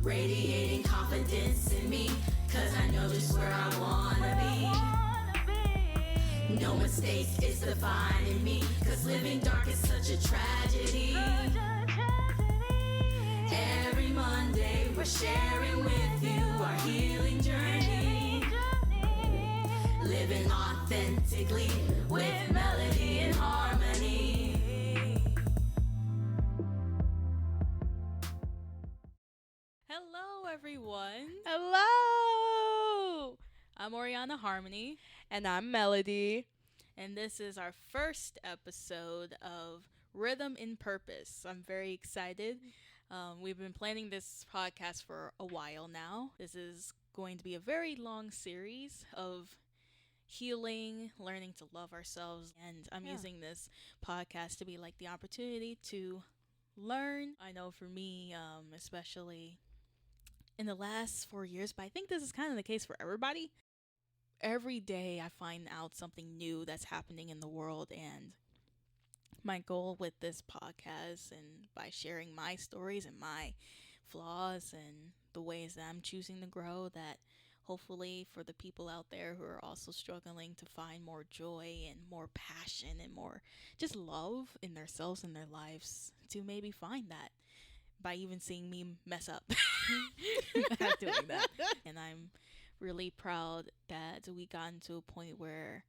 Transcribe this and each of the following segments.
radiating confidence in me, 'cause I know just where I wanna be. No mistakes, it's defining me, 'cause living dark is such a tragedy. Every Monday we're sharing with you our healing journey, living authentically with melody and harmony. Hello, everyone. Hello! I'm Oriana Harmony, And I'm Melody. and this is our first episode of Rhythm in Purpose. I'm very excited. We've been planning this podcast for a while now. This is going to be a very long series of healing, learning to love ourselves, and I'm using this podcast to be like the opportunity to learn. I know for me, especially in the last 4 years, but I think this is kind of the case for everybody. Every day I find out something new that's happening in the world, and my goal with this podcast and by sharing my stories and my flaws and the ways that I'm choosing to grow, that hopefully for the people out there who are also struggling to find more joy and more passion and more just love in themselves and their lives, to maybe find that by even seeing me mess up at doing that. And I'm really proud that we got to a point where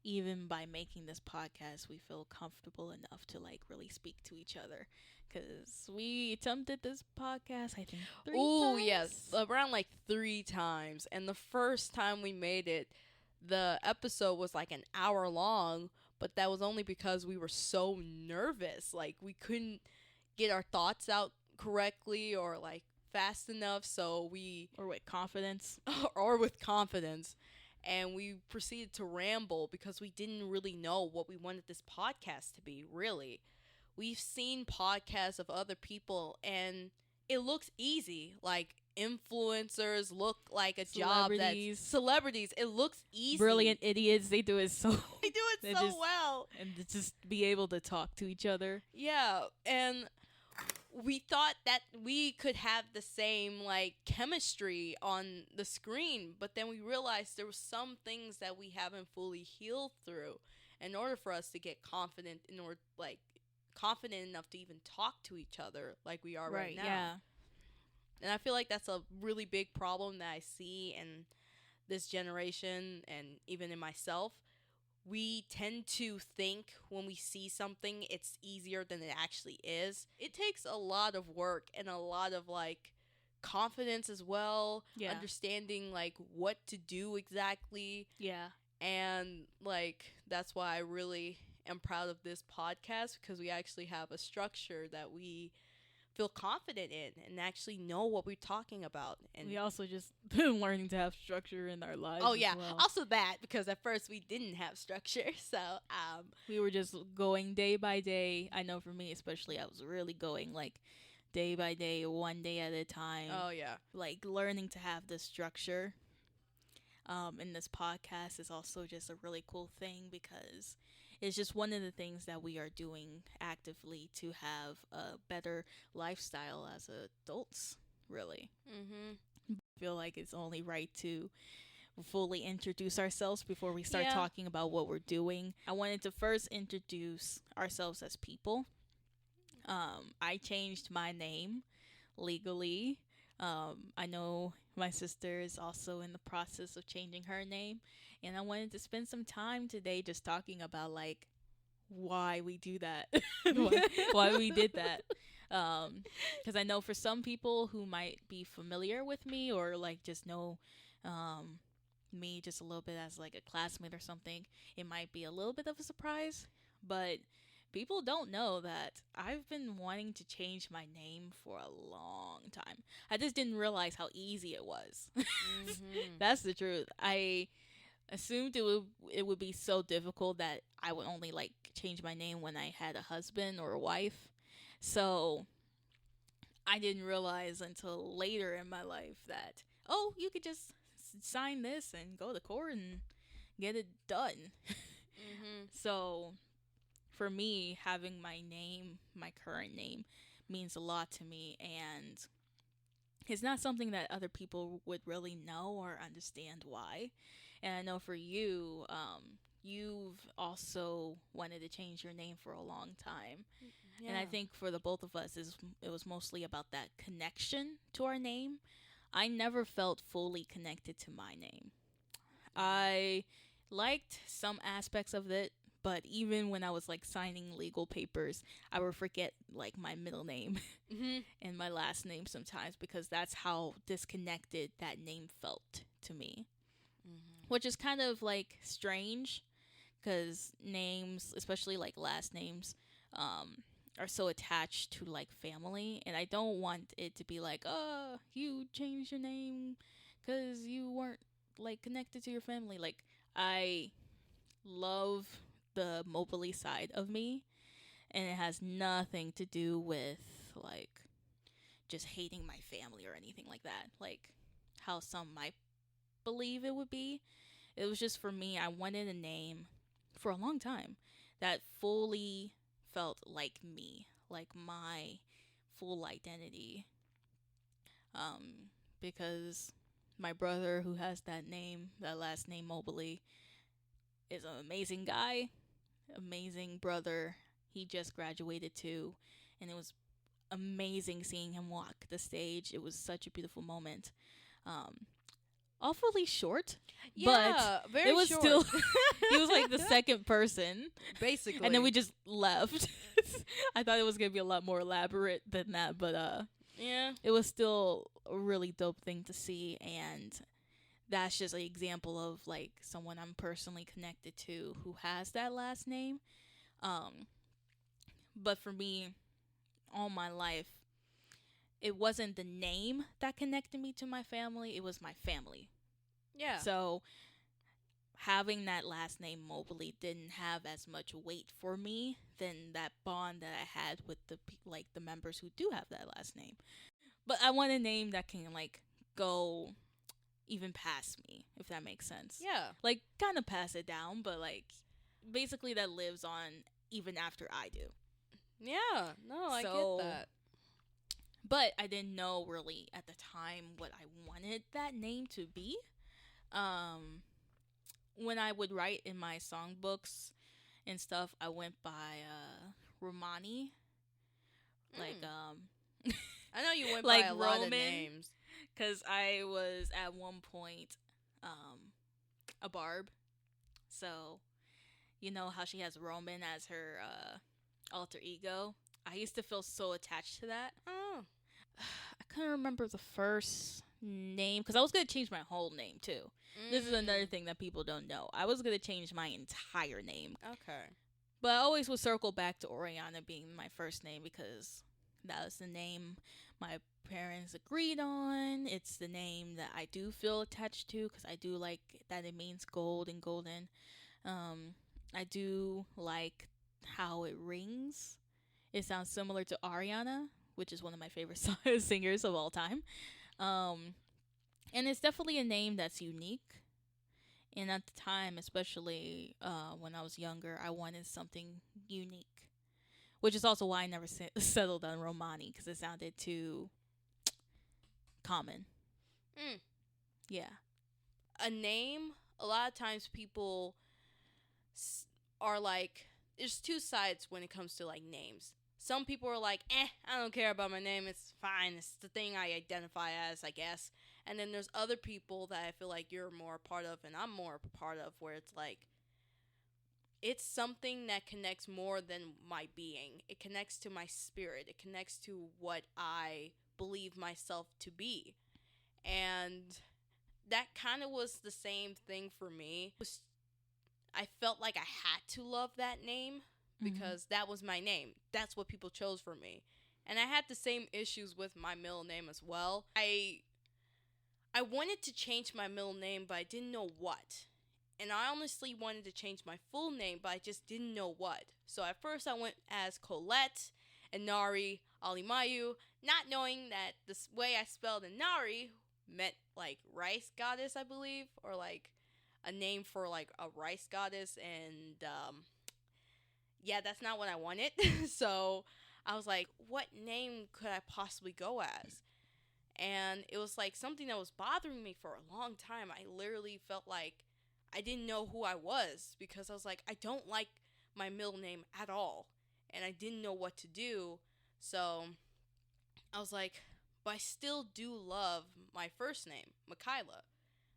even by making this podcast, we feel comfortable enough to like really speak to each other, because we attempted this podcast I think 3 times. Yes, around like 3 times. And the first time we made it, the episode was like an hour long, but that was only because we were so nervous. Like, we couldn't get our thoughts out correctly or like fast enough, so we Or with confidence. or with confidence, and we proceeded to ramble because we didn't really know what we wanted this podcast to be. Really, we've seen podcasts of other people and it looks easy, like influencers look like a job that's celebrities. It looks easy. Brilliant idiots, they do it so They do it They so just- well. and to just be able to talk to each other. Yeah, and we thought that we could have the same like chemistry on the screen, but then we realized there were some things that we haven't fully healed through in order for us to get confident, in order like confident enough to even talk to each other like we are right now. Yeah. And I feel like that's a really big problem that I see in this generation and even in myself. We tend to think when we see something it's easier than it actually is. It takes a lot of work and a lot of like confidence as well, Yeah. understanding like what to do exactly. Yeah. And like that's why I really am proud of this podcast, because we actually have a structure that we feel confident in and actually know what we're talking about. And We also just been learning to have structure in our lives. oh as yeah, well. also that, because at first we didn't have structure. So We were just going day by day. I know for me especially, I was really going like day by day, one day at a time. oh yeah. Like learning to have this structure in this podcast is also just a really cool thing, because it's just one of the things that we are doing actively to have a better lifestyle as adults, really. Mm-hmm. I feel like it's only right to fully introduce ourselves before we start Yeah. talking about what we're doing. I wanted to first introduce ourselves as people. I changed my name legally. I know my sister is also in the process of changing her name, and I wanted to spend some time today just talking about like why we do that, why we did that. Because I know for some people who might be familiar with me or like just know me just a little bit as like a classmate or something, it might be a little bit of a surprise. But people don't know that I've been wanting to change my name for a long time. I just didn't realize how easy it was. Mm-hmm. That's the truth. I assumed it would be so difficult that I would only like change my name when I had a husband or a wife. So I didn't realize until later in my life that, oh, you could just sign this and go to court and get it done. Mm-hmm. So for me, having my name, my current name, means a lot to me. And it's not something that other people would really know or understand why. And I know for you, you've also wanted to change your name for a long time. Yeah. And I think for the both of us, it was mostly about that connection to our name. I never felt fully connected to my name. I liked some aspects of it, but even when I was like signing legal papers, I would forget like my middle name Mm-hmm. and my last name sometimes because that's how disconnected that name felt to me. Mm-hmm. Which is kind of like strange because names, especially like last names, are so attached to like family, and I don't want it to be like, oh, you changed your name because you weren't like connected to your family. Like I love the Mobley side of me, and it has nothing to do with like just hating my family or anything like that. Like how some might believe it would be. It was just for me, I wanted a name for a long time that fully felt like me, like my full identity. Because my brother, who has that name, that last name Mobley, is an amazing guy, amazing brother. He just graduated too, and it was amazing seeing him walk the stage. It was such a beautiful moment. Um, Awfully short, Yeah, but very it was short. still he was like the second person, Basically. and then we just left. I thought it was gonna be a lot more elaborate than that, but Yeah. it was still a really dope thing to see, and that's just an example of like someone I'm personally connected to who has that last name. Um, but for me, all my life, it wasn't the name that connected me to my family; it was my family. Yeah. So having that last name Mobley didn't have as much weight for me than that bond that I had with the members who do have that last name. But I want a name that can like go even past me, if that makes sense. Yeah. Like kind of pass it down, but like basically that lives on even after I do. Yeah. No, I So- get that. But I didn't know really at the time what I wanted that name to be. When I would write in my songbooks and stuff, I went by Romani. Like I know you went like by a lot of Roman. names. Cuz I was at one point a barb. So, you know how she has Roman as her alter ego? I used to feel so attached to that. Oh. I couldn't remember the first name because I was going to change my whole name too. This is another thing that people don't know. I was going to change my entire name. Okay. But I always would circle back to Oriana being my first name because that was the name my parents agreed on. It's the name that I do feel attached to because I do like that it means gold and golden. I do like how it rings. It sounds similar to Ariana, which is one of my favorite singers of all time. And it's definitely a name that's unique. And at the time, especially when I was younger, I wanted something unique. Which is also why I never settled on Romani, because it sounded too common. Mm. Yeah. A name, a lot of times people are like, there's two sides when it comes to like names. Some people are like, I don't care about my name. It's fine. It's the thing I identify as, I guess. And then there's other people that I feel like you're more a part of and I'm more a part of, where it's like, it's something that connects more than my being. It connects to my spirit. It connects to what I believe myself to be. And that kind of was the same thing for me. I felt like I had to love that name because that was my name. That's what people chose for me. And I had the same issues with my middle name as well. I wanted to change my middle name, but I didn't know what. And I honestly wanted to change my full name, but I just didn't know what. So at first I went as Colette Inari Alimayu, not knowing that the way I spelled Inari meant like rice goddess, I believe, or like a name for like a rice goddess. And yeah, that's not what I wanted. So I was like, what name could I possibly go as? And it was like something that was bothering me for a long time. I literally felt like I didn't know who I was, because I was like, I don't like my middle name at all. And I didn't know what to do. So I was like, but I still do love my first name, Mikaela.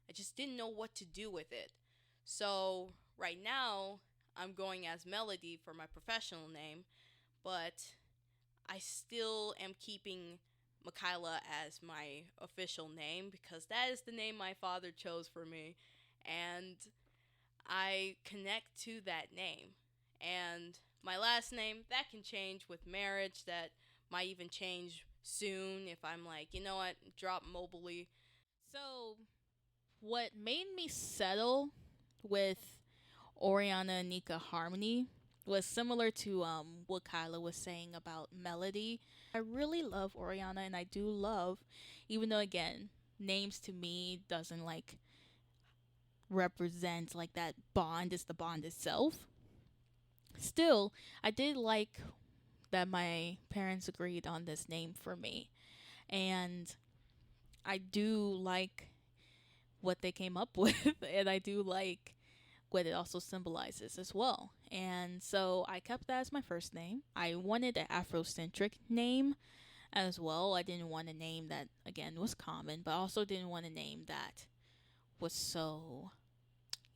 I just didn't know what to do with it. So right now, I'm going as Melody for my professional name, but I still am keeping Mikaela as my official name, because that is the name my father chose for me, and I connect to that name. And my last name, that can change with marriage, that might even change soon if I'm like, you know what, drop Mobley. So, what made me settle with Oriana and Nika Harmony was similar to what Kyla was saying about Melody. I really love Oriana, and I do love, even though again, names to me doesn't like represent like that bond is the bond itself. Still, I did like that my parents agreed on this name for me, and I do like what they came up with, and I do like what it also symbolizes as well. And so I kept that as my first name. I wanted an Afrocentric name as well. I didn't want a name that, again, was common, but also didn't want a name that was so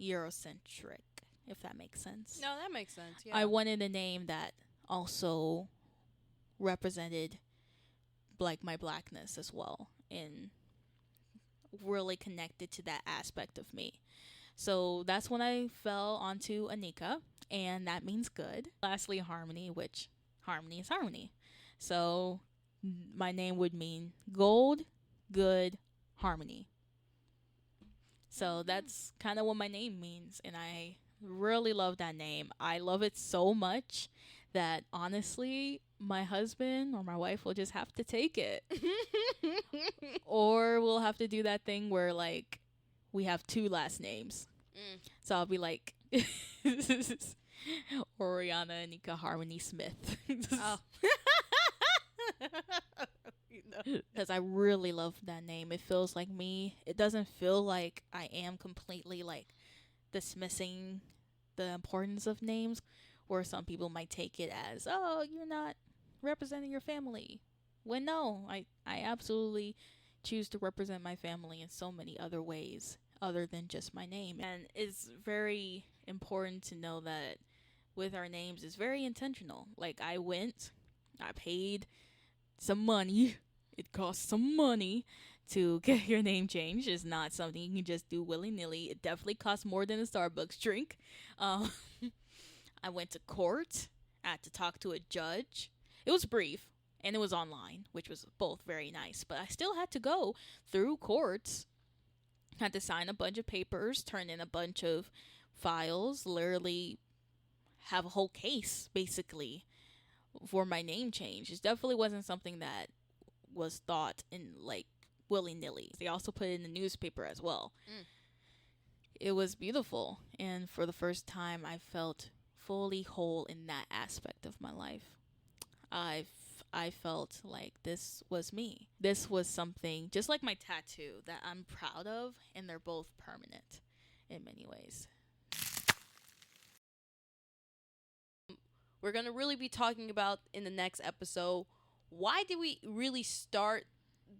Eurocentric, if that makes sense. No, that makes sense. Yeah. I wanted a name that also represented like my blackness as well, and really connected to that aspect of me. So that's when I fell onto Anika, and that means good. Lastly, Harmony, which harmony is harmony. So my name would mean gold, good, harmony. So that's kind of what my name means, and I really love that name. I love it so much that honestly, my husband or my wife will just have to take it. Or we'll have to do that thing where like we have two last names. So I'll be like Oriana Nika Harmony Smith. Oh. Because I really love that name. It feels like me. It doesn't feel like I am completely like dismissing the importance of names, where some people might take it as, oh, you're not representing your family. When no, I absolutely choose to represent my family in so many other ways other than just my name. And it's very important to know that with our names, it's very intentional. Like I paid some money. It costs some money to get your name changed. It's not something you can just do willy-nilly. It definitely costs more than a Starbucks drink. I went to court. I had to talk to a judge. It was brief, and it was online, which was both very nice. But I still had to go through courts. Had to sign a bunch of papers, turn in a bunch of files, literally have a whole case, basically, for my name change. It definitely wasn't something that was thought in, like, willy-nilly. They also put it in the newspaper as well. It was beautiful, and for the first time, I felt fully whole in that aspect of my life. I felt like this was me. This was something, just like my tattoo, that I'm proud of, and they're both permanent in many ways. We're going to really be talking about in the next episode, why did we really start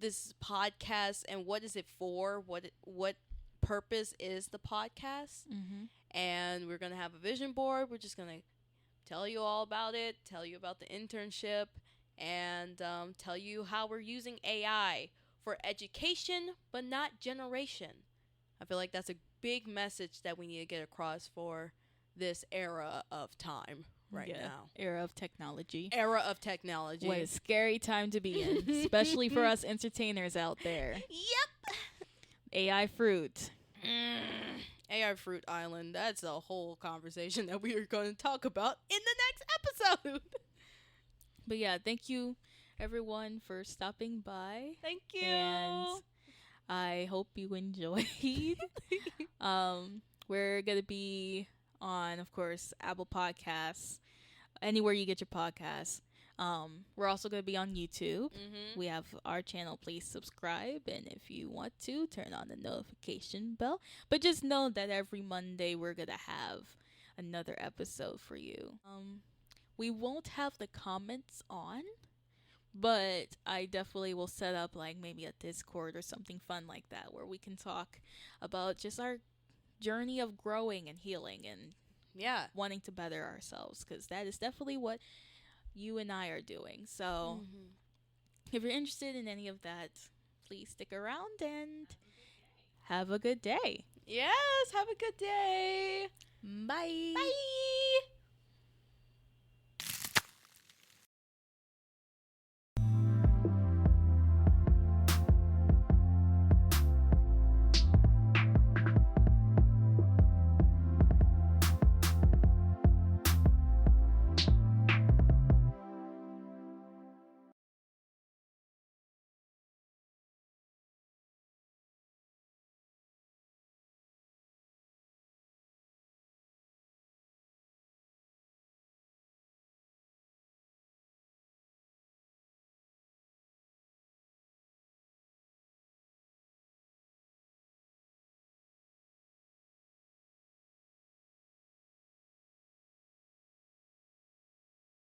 this podcast, and what is it for? What purpose is the podcast? And we're going to have a vision board. We're just going to tell you all about it, tell you about the internship, and tell you how we're using AI for education, but not generation. I feel like that's a big message that we need to get across for this era of time now. Era of technology. Era of technology. What a scary time to be in, especially for us entertainers out there. Yep. AI fruit. AI Fruit Island. That's a whole conversation that we are going to talk about in the next episode. But yeah, thank you everyone for stopping by. Thank you. And I hope you enjoyed. We're going to be on, of course, Apple Podcasts, anywhere you get your podcasts. We're also going to be on YouTube. Mm-hmm. We have our channel. Please subscribe, and if you want to, turn on the notification bell. But just know that every Monday we're going to have another episode for you. We won't have the comments on, but I definitely will set up like maybe a Discord or something fun like that where we can talk about just our journey of growing and healing and Yeah. wanting to better ourselves, because that is definitely what you and I are doing. So if you're interested in any of that, please stick around and have a good day. Yes, have a good day. Bye. Bye.